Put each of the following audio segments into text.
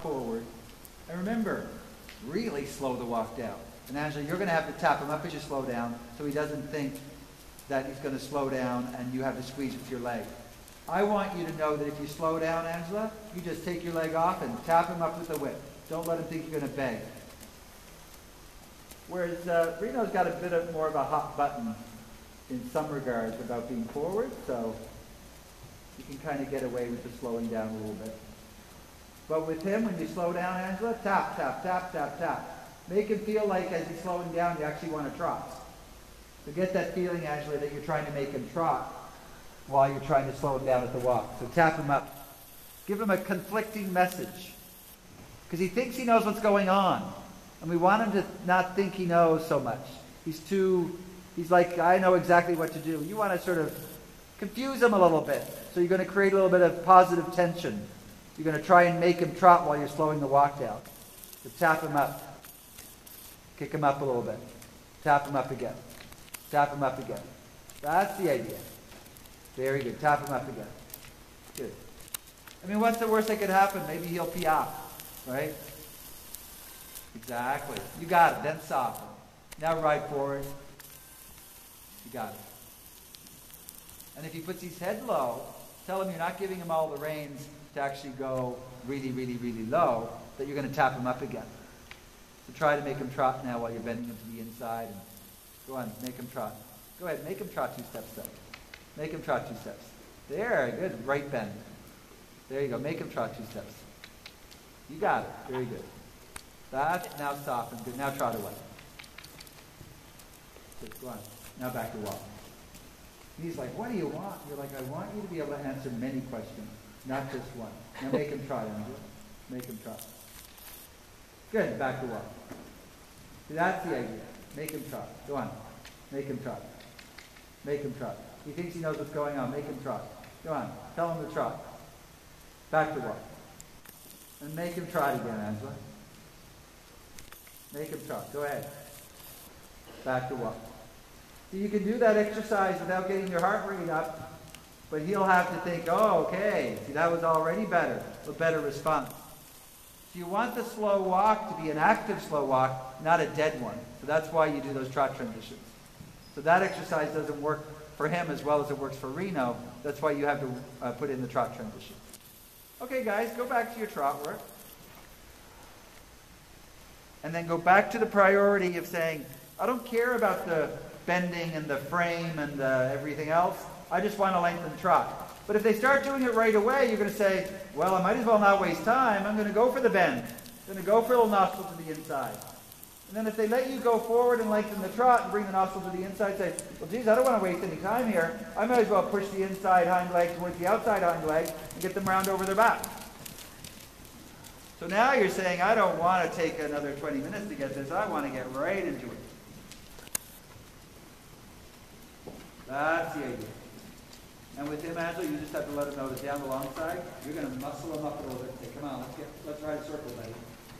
forward. And remember, really slow the walk down. And Angela, you're going to have to tap him up as you slow down so he doesn't think that he's going to slow down and you have to squeeze with your leg. I want you to know that if you slow down, Angela, you just take your leg off and tap him up with the whip. Don't let him think you're going to beg. Whereas Reno's got a bit more of a hot button in some regards about being forward, so you can kind of get away with the slowing down a little bit. But with him, when you slow down, Angela, tap, tap, tap, tap, tap. Make him feel like as he's slowing down, you actually want to trot. So get that feeling, Angela, that you're trying to make him trot while you're trying to slow him down at the walk. So tap him up. Give him a conflicting message. Because he thinks he knows what's going on. And we want him to not think he knows so much. He's like, I know exactly what to do. You want to sort of confuse him a little bit. So you're going to create a little bit of positive tension. You're going to try and make him trot while you're slowing the walk down. So tap him up. Kick him up a little bit. Tap him up again. Tap him up again. That's the idea. Very good. Tap him up again. Good. I mean, what's the worst that could happen? Maybe he'll pee out, right? Exactly. You got it. Then soften. Now ride forward. You got it. And if he puts his head low, tell him you're not giving him all the reins to actually go really, really, really low, that you're going to tap him up again. So try to make him trot now while you're bending him to the inside. And go on, make him trot. Go ahead, make him trot 2 steps though. Make him trot 2 steps. There, good. Right bend. There you go. Make him trot 2 steps. You got it. Very good. That's now soften. Good. Now trot away. Good. Go on. Now back to walk. He's like, what do you want? You're like, I want you to be able to answer many questions, not just one. Now make him trot, Angela. Make him trot. Good. Back to walk. See, that's the idea. Make him trot. Go on. Make him trot. Make him trot. He thinks he knows what's going on. Make him trot. Go on. Tell him to trot. Back to walk. And make him trot again, Angela. Make him trot. Go ahead. Back to walk. So you can do that exercise without getting your heart rate up, but he'll have to think, oh, okay, see, that was already better, a better response. So you want the slow walk to be an active slow walk, not a dead one. So that's why you do those trot transitions. So that exercise doesn't work for him as well as it works for Reno. That's why you have to put in the trot transition. Okay, guys, go back to your trot work. And then go back to the priority of saying, I don't care about the bending and the frame and everything else. I just want to lengthen the trot. But if they start doing it right away, you're going to say, well, I might as well not waste time. I'm going to go for the bend. I'm going to go for a little nostril to the inside. And then if they let you go forward and lengthen the trot and bring the nostril to the inside, say, well, geez, I don't want to waste any time here. I might as well push the inside hind leg towards the outside hind leg and get them round over their back. So now you're saying, I don't want to take another 20 minutes to get this. I want to get right into it. That's the idea. And with him, Angela, you just have to let him know that down the long side, you're going to muscle him up a little bit and say, come on, let's ride a circle, buddy.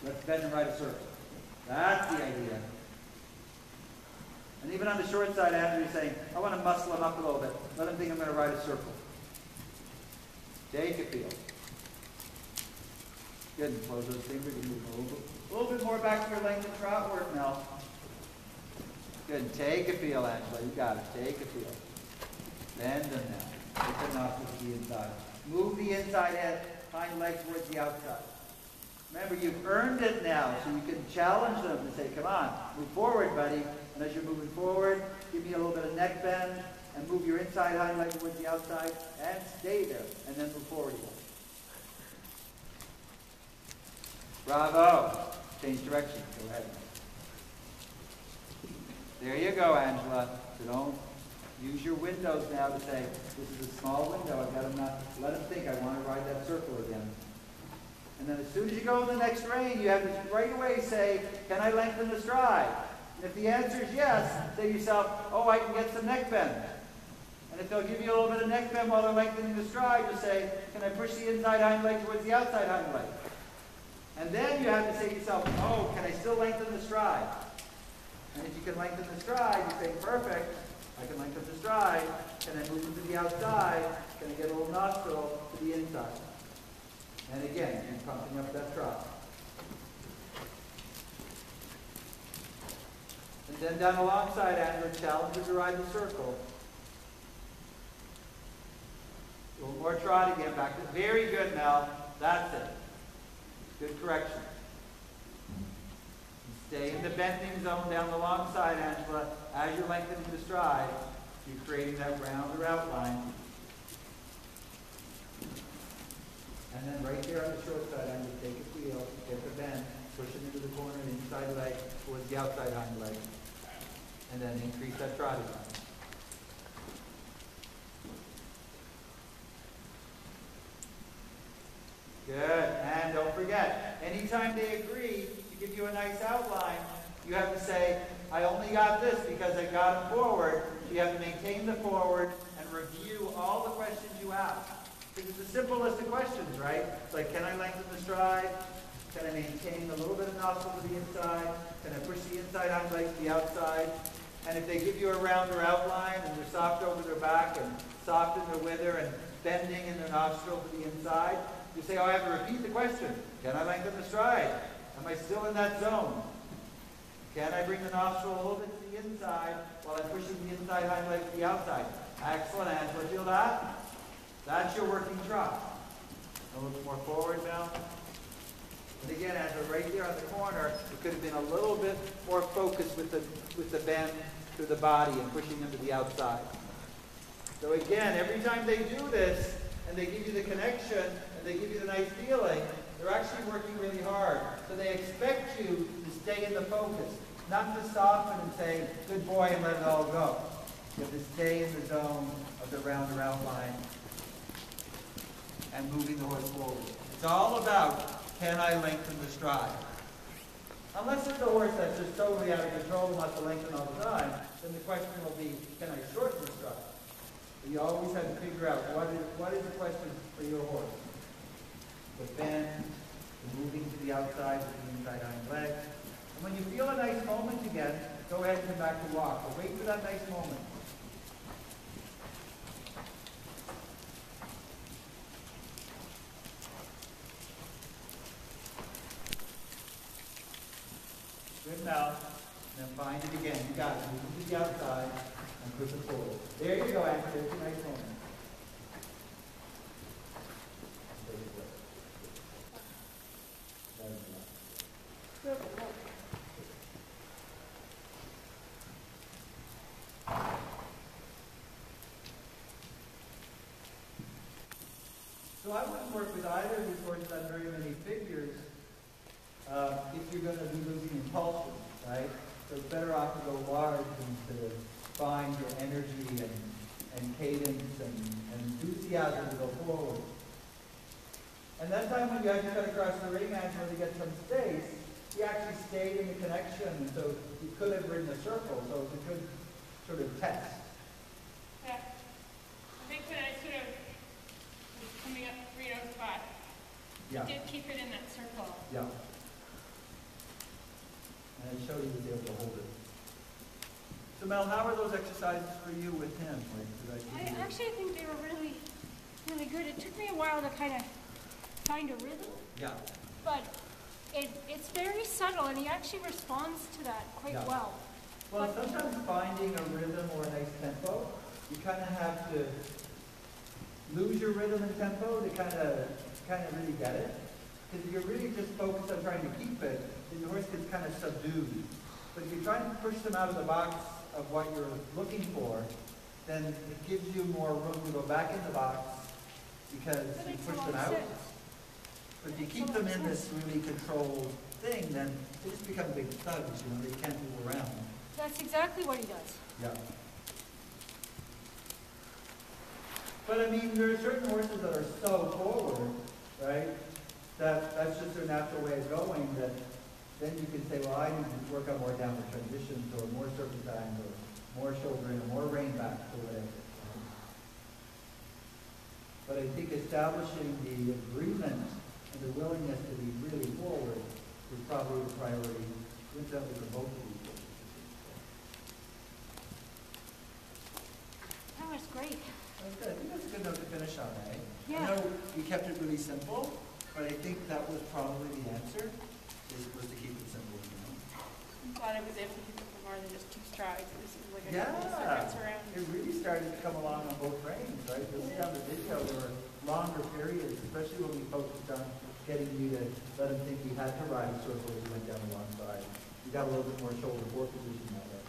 Let's bend and ride a circle. That's the idea. And even on the short side, Angela, you're saying, I want to muscle him up a little bit. Let him think I'm going to ride a circle. Take a feel. Good. And close those fingers and move a little bit more back to your length and trot work, Mel. Good. Take a feel, Angela. You got it. Take a feel. Bend them now. Take the nostrils to the inside. Move the inside head, hind leg towards the outside. Remember, you've earned it now, so you can challenge them to say, come on, move forward, buddy. And as you're moving forward, give me a little bit of neck bend, and move your inside hind leg towards the outside, and stay there, and then move forward again. Bravo. Change direction. Go ahead. There you go, Angela. So don't use your windows now to say, this is a small window. I've got to not let him think I want to ride that circle again. And then as soon as you go in the next rein, you have to right away say, can I lengthen the stride? And if the answer is yes, say to yourself, oh, I can get some neck bend. And if they'll give you a little bit of neck bend while they're lengthening the stride, you'll say, can I push the inside hind leg towards the outside hind leg? And then you have to say to yourself, oh, can I still lengthen the stride? And if you can lengthen the stride, you say, perfect. I can lengthen the stride. Can I move them to the outside? Can I get a little nostril to the inside? And again, keep pumping up that trot. And then down alongside Andrew, challenge her to ride the circle. A little more trot again, back to, very good, Mel. That's it. Good correction. Stay in the bending zone down the long side, Angela. As you're lengthening the stride, you're creating that rounder outline. And then right there on the short side, Angela, take a feel, get the bend, push it into the corner, the inside leg towards the outside hind leg. And then increase that trot again. Good. And don't forget, anytime they agree to give you a nice outline, you have to say, I only got this because I got them forward. So you have to maintain the forward and review all the questions you ask. Because it's the simplest of questions, right? It's like, can I lengthen the stride? Can I maintain a little bit of nostril to the inside? Can I push the inside hind leg to the outside? And if they give you a rounder outline and they're soft over their back and soft in their wither and bending in their nostril to the inside, you say, oh, I have to repeat the question. Can I lengthen the stride? Am I still in that zone? Can I bring the nostril a little bit to the inside while I'm pushing the inside hind leg to the outside? Excellent, Angela. Feel that? That's your working trot. A little bit more forward now. And again, Angela, right there on the corner, it could have been a little bit more focused with the bend through the body and pushing them to the outside. So again, every time they do this, and they give you the connection, and they give you the nice feeling, they're actually working really hard. So they expect you to stay in the focus, not to soften and say, good boy, and let it all go. You have to stay in the zone of the rounder outline and moving the horse forward. It's all about, can I lengthen the stride? Unless it's a horse that's just totally out of control and wants to lengthen all the time, then the question will be, can I shorten the stride? But you always have to figure out what is the question for your horse. The bend, the moving to the outside with the inside hind leg. And when you feel a nice moment again, go ahead and come back to walk. But wait for that nice moment. Good now. Then find it again. You got it. Move to the outside and push it forward. There you go, Andrew. There's a nice moment. So I wouldn't work with either of these horses on very many figures if you're going to be losing impulsion, right? So it's better off to go large and to find your energy and cadence and enthusiasm to go forward. And that time when you actually cut across the ring, Angela, to get some space, he actually stayed in the connection, and so he could have ridden a circle, so it's a good sort of test. Yeah. I think when I sort of was coming up Reno's spot, Yeah. he did keep it in that circle. Yeah. And it showed he was able to hold it. So Mel, how are those exercises for you with him? I actually think they were really, really good. It took me a while to kind of find a rhythm. Yeah. But it's very subtle, and he actually responds to that quite well. Well, sometimes finding a rhythm or a nice tempo, you kind of have to lose your rhythm and tempo to kind of really get it. Because if you're really just focused on trying to keep it, then your horse gets kind of subdued. But if you're trying to push them out of the box of what you're looking for, then it gives you more room to go back in the box because you push them out. But if you keep them in this really controlled thing, then they just become big thugs, they can't move around. That's exactly what he does. Yeah. But I mean, there are certain horses that are so forward, right, that's just their natural way of going, that then you can say, well, I need to work on more downward transitions, or more serpentines, or more shouldering, or more rein back, or whatever. But I think establishing the agreement and the willingness to be really forward is probably the priority, incidentally, for both of these horses. That was great. Okay, I think that's a good note to finish on, eh? Yeah. I know we kept it really simple, But I think that was probably the answer, was to keep it simple. I'm glad I was able to keep it for more than just 2 strides. This is like a Yeah, couple of seconds around. it really started to come along on both reins, right? You'll see on the video there were longer periods, especially when we focused on getting you to let him think he had to ride a circle as you went down the long side. You got a little bit more shoulder fork position that way.